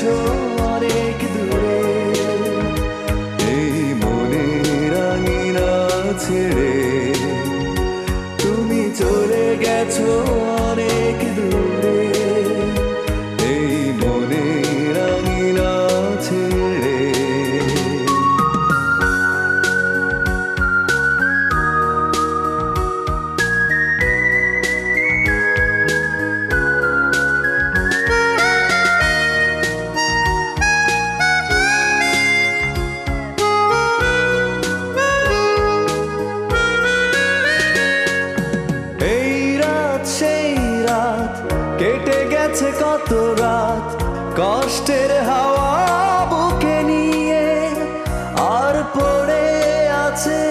গেছো অনেক দূরে, এই মনের আঙিনা ছেড়ে তুমি চলে গেছো অনেক দূরে, এই মনের আঙিনা ছেড়ে। কেটে গেছে কত রাত কষ্টের হাওয়া বুকে নিয়ে, আর পড়ে আছে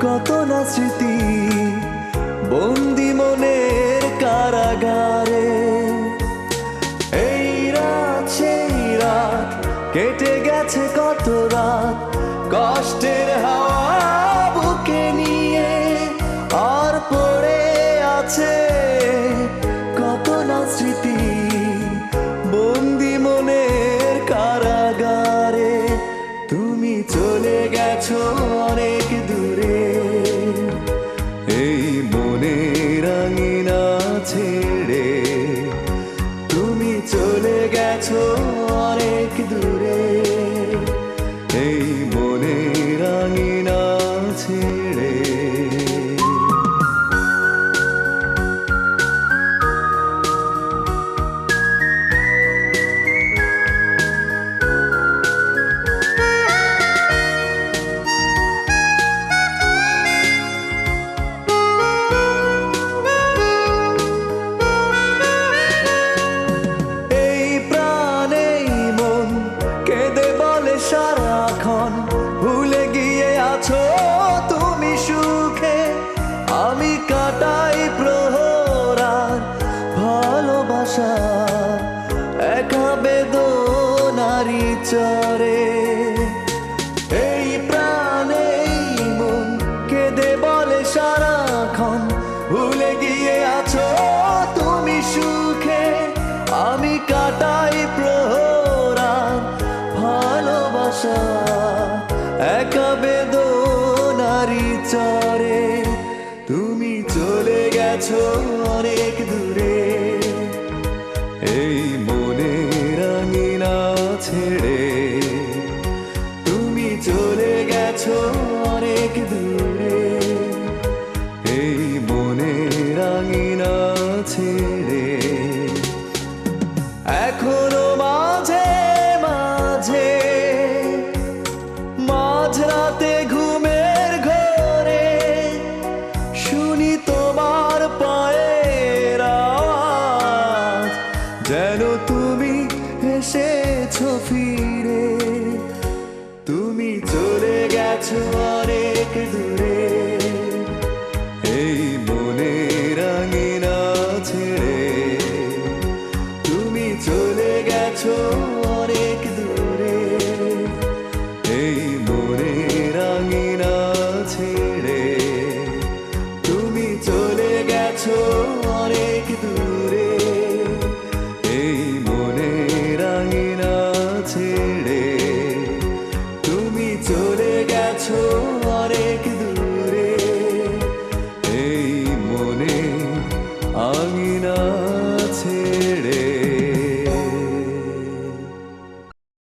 কত না স্মৃতি বন্দি মনের কারাগারে। এই রাত সেই রাত কেটে গেছে কত রাত কষ্টের হাওয়া বুকে নিয়ে, আর পড়ে আছে স্মৃতি বন্দি মনের কারাগারে। তুমি চলে গেছো অনেক দূরে, এই মনের আঙিনা ছেড়ে তুমি চলে গেছো অনেক দূরে, এই মনের আঙিনা ছেড়ে। সারাক্ষণ ভুলে গিয়ে আছো তুমি সুখে, আমি কাটাই প্রহরার ভালোবাসা একা বেদনারি চরে। এই প্রাণে মন কেঁদে বলে সারাক্ষণ ভুলে গিয়ে আছো তুমি সুখে, আমি কাটাই প্রহরার ভালোবাসা একা বেদনারি চরে। তুমি চলে গেছো অনেক দূরে, এই মনের আঙিনা ছেড়ে তুমি চলে গেছো অনেক দূরে, এই মনের আঙিনা ছেড়ে। এখনো মাঝরাতে ঘুমের ঘরে শুনি তোমার পায়ের আওয়াজ, যেন তুমি এসেছো ফিরে। তুমি চলে গেছো অনেক দূরে, এই মনের আঙিনা ছেড়ে তুমি চলে গেছো অনেক দূরে, এই মনের আঙিনা ছেড়ে তুমি চলে গেছো অনেক দূরে, এই মনের আঙিনা ছেড়ে তুমি চলে গেছো।